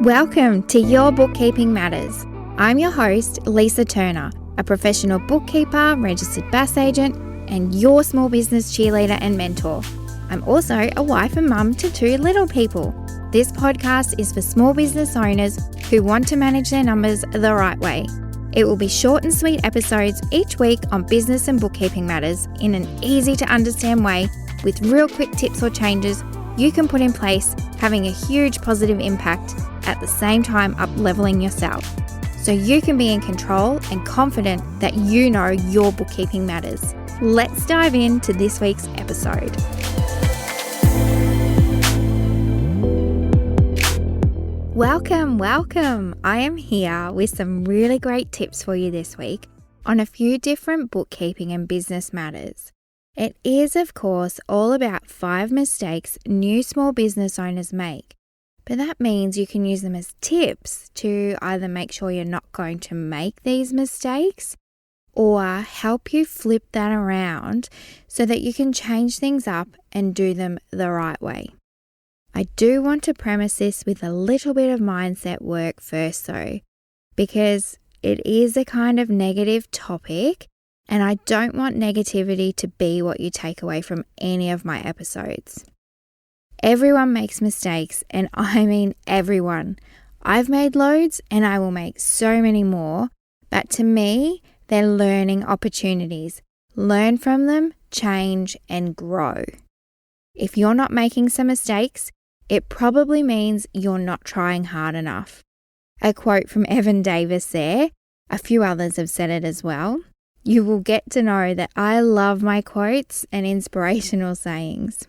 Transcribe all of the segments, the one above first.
Welcome to Your Bookkeeping Matters. I'm your host, Lisa Turner, a professional bookkeeper, registered BAS agent, and your small business cheerleader and mentor. I'm also a wife and mum to two little people. This podcast is for small business owners who want to manage their numbers the right way. It will be short and sweet episodes each week on business and bookkeeping matters in an easy to understand way with real quick tips or changes you can put in place, having a huge positive impact at the same time up-leveling yourself, so you can be in control and confident that you know your bookkeeping matters. Let's dive into this week's episode. Welcome. I am here with some really great tips for you this week on a few different bookkeeping and business matters. It is, of course, all about 5 mistakes new small business owners make. But that means you can use them as tips to either make sure you're not going to make these mistakes or help you flip that around so that you can change things up and do them the right way. I do want to premise this with a little bit of mindset work first though, because it is a kind of negative topic and I don't want negativity to be what you take away from any of my episodes. Everyone makes mistakes, and I mean everyone. I've made loads and I will make so many more, but to me, they're learning opportunities. Learn from them, change, and grow. If you're not making some mistakes, it probably means you're not trying hard enough. A quote from Evan Davis there. A few others have said it as well. You will get to know that I love my quotes and inspirational sayings.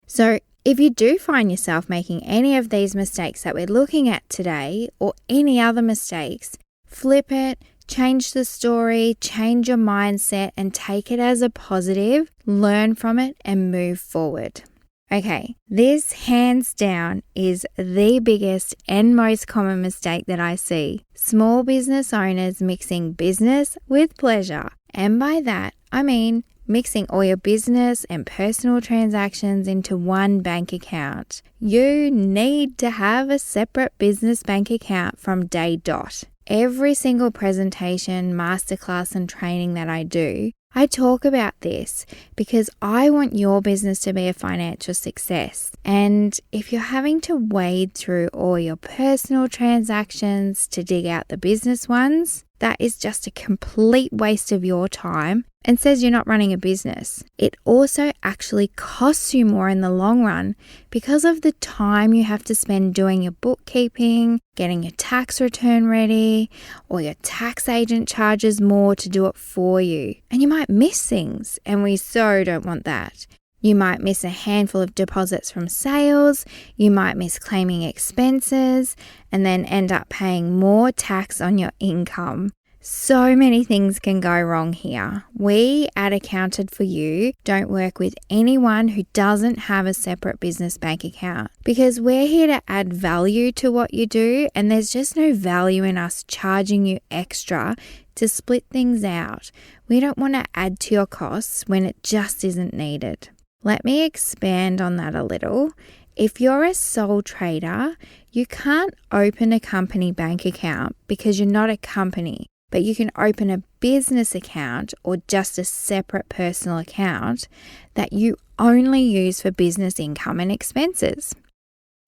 So, if you do find yourself making any of these mistakes that we're looking at today or any other mistakes, flip it, change the story, change your mindset and take it as a positive, learn from it and move forward. Okay, this hands down is the biggest and most common mistake that I see. Small business owners mixing business with pleasure. And by that, I mean mixing all your business and personal transactions into one bank account. You need to have a separate business bank account from day dot. Every single presentation, masterclass and training that I do, I talk about this because I want your business to be a financial success. And if you're having to wade through all your personal transactions to dig out the business ones, that is just a complete waste of your time and says you're not running a business. It also actually costs you more in the long run because of the time you have to spend doing your bookkeeping, getting your tax return ready, or your tax agent charges more to do it for you. And you might miss things, and we so don't want that. You might miss a handful of deposits from sales, you might miss claiming expenses, and then end up paying more tax on your income. So many things can go wrong here. We at Accounted for You don't work with anyone who doesn't have a separate business bank account because we're here to add value to what you do, and there's just no value in us charging you extra to split things out. We don't want to add to your costs when it just isn't needed. Let me expand on that a little. If you're a sole trader, you can't open a company bank account because you're not a company, but you can open a business account or just a separate personal account that you only use for business income and expenses.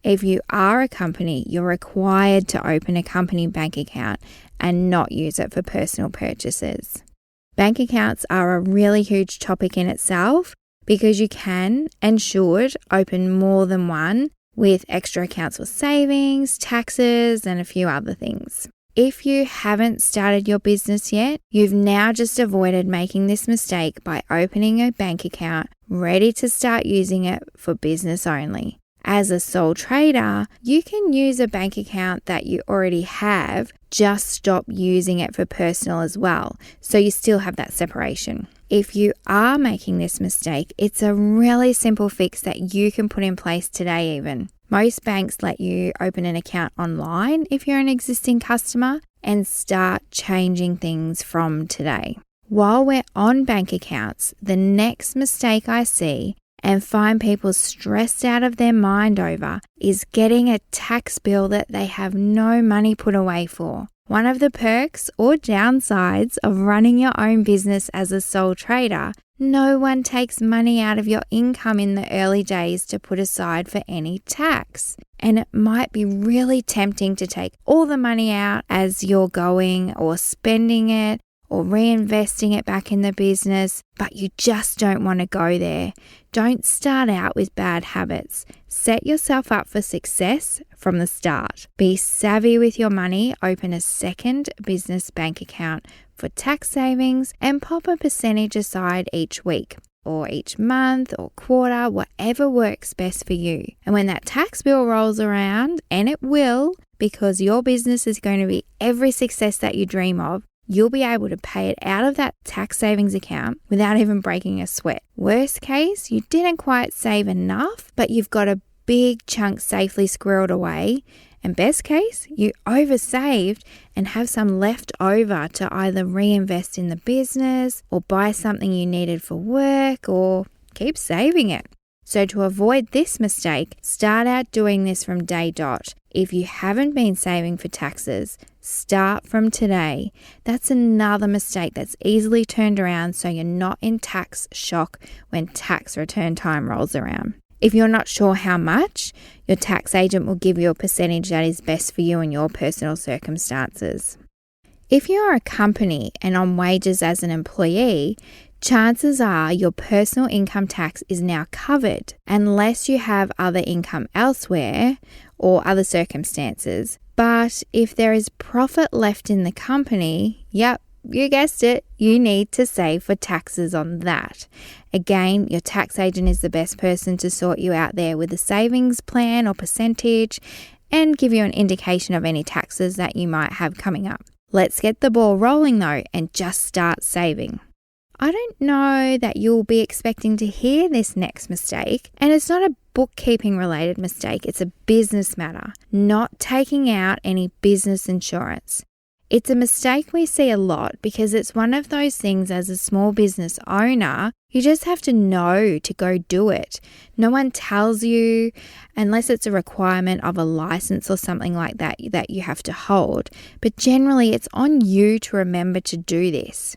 If you are a company, you're required to open a company bank account and not use it for personal purchases. Bank accounts are a really huge topic in itself, because you can and should open more than one with extra accounts for savings, taxes, and a few other things. If you haven't started your business yet, you've now just avoided making this mistake by opening a bank account ready to start using it for business only. As a sole trader, you can use a bank account that you already have, just stop using it for personal as well, so you still have that separation. If you are making this mistake, it's a really simple fix that you can put in place today even. Most banks let you open an account online if you're an existing customer and start changing things from today. While we're on bank accounts, the next mistake I see, and find people stressed out of their mind over is getting a tax bill that they have no money put away for. One of the perks or downsides of running your own business as a sole trader, no one takes money out of your income in the early days to put aside for any tax. And it might be really tempting to take all the money out as you're going or spending it or reinvesting it back in the business, but you just don't want to go there. Don't start out with bad habits. Set yourself up for success from the start. Be savvy with your money. Open a second business bank account for tax savings and pop a percentage aside each week or each month or quarter, whatever works best for you. And when that tax bill rolls around, and it will, because your business is going to be every success that you dream of, you'll be able to pay it out of that tax savings account without even breaking a sweat. Worst case, you didn't quite save enough, but you've got a big chunk safely squirreled away. And best case, you oversaved and have some left over to either reinvest in the business or buy something you needed for work or keep saving it. So to avoid this mistake, start out doing this from day dot. If you haven't been saving for taxes, start from today. That's another mistake that's easily turned around so you're not in tax shock when tax return time rolls around. If you're not sure how much, your tax agent will give you a percentage that is best for you and your personal circumstances. If you're a company and on wages as an employee, chances are your personal income tax is now covered unless you have other income elsewhere or other circumstances. But if there is profit left in the company, yep, you guessed it, you need to save for taxes on that. Again, your tax agent is the best person to sort you out there with a savings plan or percentage and give you an indication of any taxes that you might have coming up. Let's get the ball rolling though and just start saving. I don't know that you'll be expecting to hear this next mistake, and it's not a bookkeeping related mistake, it's a business matter, not taking out any business insurance. It's a mistake we see a lot because it's one of those things as a small business owner, you just have to know to go do it. No one tells you, unless it's a requirement of a license or something like that that you have to hold. But generally, it's on you to remember to do this.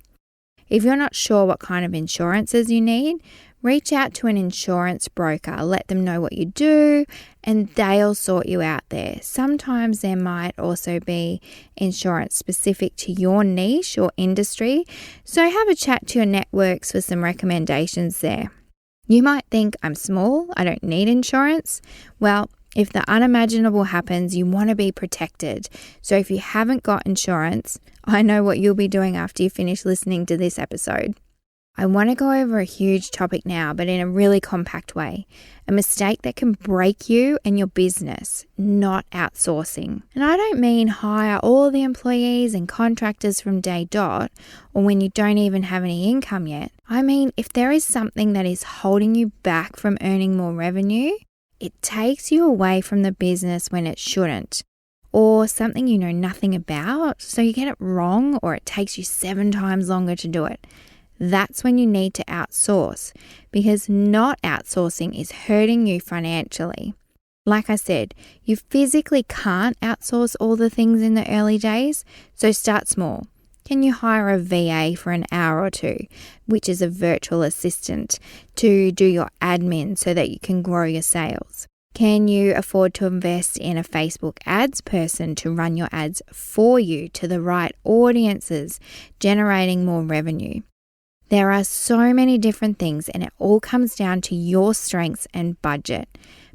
If you're not sure what kind of insurances you need, reach out to an insurance broker, let them know what you do, and they'll sort you out there. Sometimes there might also be insurance specific to your niche or industry, so have a chat to your networks for some recommendations there. You might think, I'm small, I don't need insurance. Well, if the unimaginable happens, you want to be protected. So if you haven't got insurance, I know what you'll be doing after you finish listening to this episode. I want to go over a huge topic now, but in a really compact way. A mistake that can break you and your business, not outsourcing. And I don't mean hire all the employees and contractors from day dot, or when you don't even have any income yet. I mean, if there is something that is holding you back from earning more revenue, it takes you away from the business when it shouldn't. Or something you know nothing about, so you get it wrong, or it takes you 7 times longer to do it. That's when you need to outsource, because not outsourcing is hurting you financially. Like I said, you physically can't outsource all the things in the early days, so start small. Can you hire a VA for an hour or two, which is a virtual assistant, to do your admin so that you can grow your sales? Can you afford to invest in a Facebook ads person to run your ads for you to the right audiences, generating more revenue? There are so many different things, and it all comes down to your strengths and budget.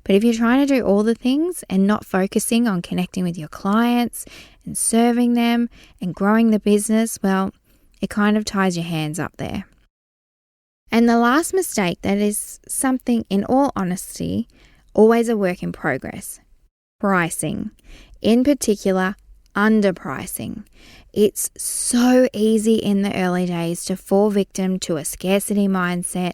But if you're trying to do all the things and not focusing on connecting with your clients and serving them and growing the business, well, it kind of ties your hands up there. And the last mistake that is something, in all honesty, always a work in progress: pricing. In particular, underpricing. It's so easy in the early days to fall victim to a scarcity mindset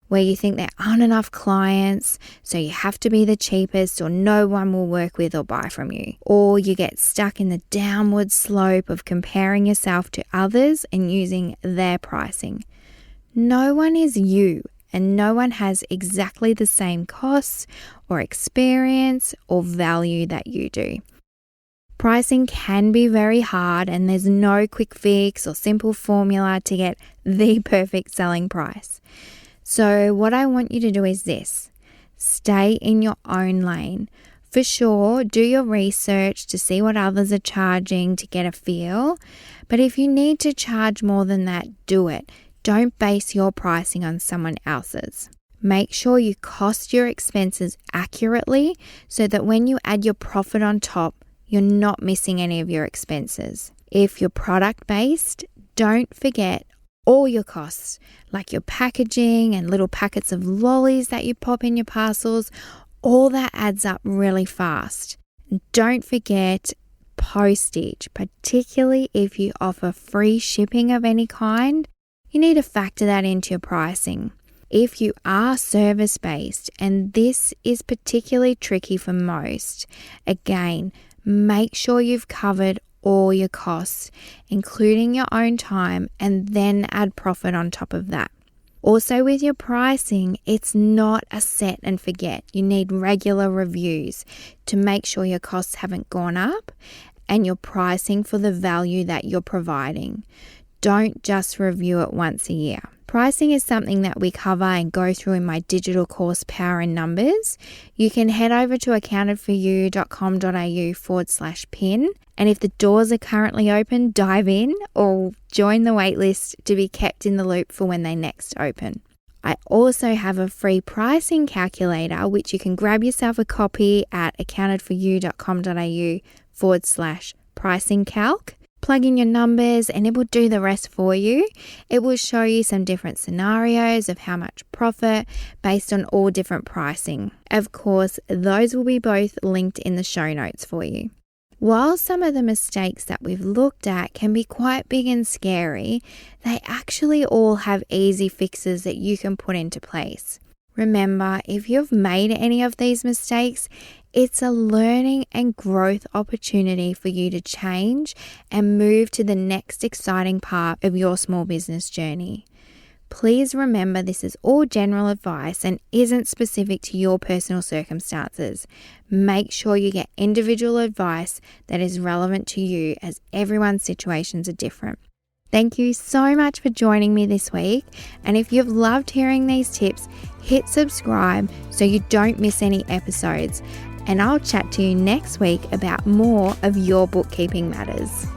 where you think there aren't enough clients, so you have to be the cheapest or no one will work with or buy from you. Or you get stuck in the downward slope of comparing yourself to others and using their pricing. No one is you, and no one has exactly the same costs or experience or value that you do. Pricing can be very hard, and there's no quick fix or simple formula to get the perfect selling price. So what I want you to do is this: stay in your own lane. For sure, do your research to see what others are charging to get a feel. But if you need to charge more than that, do it. Don't base your pricing on someone else's. Make sure you cost your expenses accurately so that when you add your profit on top, you're not missing any of your expenses. If you're product-based, don't forget all your costs, like your packaging and little packets of lollies that you pop in your parcels. All that adds up really fast. Don't forget postage, particularly if you offer free shipping of any kind. You need to factor that into your pricing. If you are service-based, and this is particularly tricky for most, again, make sure you've covered all your costs, including your own time, and then add profit on top of that. Also, with your pricing, it's not a set and forget. You need regular reviews to make sure your costs haven't gone up and you're pricing for the value that you're providing. Don't just review it once a year. Pricing is something that we cover and go through in my digital course, Power in Numbers. You can head over to accountedforyou.com.au/pin. And if the doors are currently open, dive in or join the waitlist to be kept in the loop for when they next open. I also have a free pricing calculator, which you can grab yourself a copy at accountedforyou.com.au/pricing calc. Plug in your numbers and it will do the rest for you. It will show you some different scenarios of how much profit based on all different pricing. Of course, those will be both linked in the show notes for you. While some of the mistakes that we've looked at can be quite big and scary, they actually all have easy fixes that you can put into place. Remember, if you've made any of these mistakes, it's a learning and growth opportunity for you to change and move to the next exciting part of your small business journey. Please remember this is all general advice and isn't specific to your personal circumstances. Make sure you get individual advice that is relevant to you, as everyone's situations are different. Thank you so much for joining me this week. And if you've loved hearing these tips, hit subscribe so you don't miss any episodes. And I'll chat to you next week about more of your bookkeeping matters.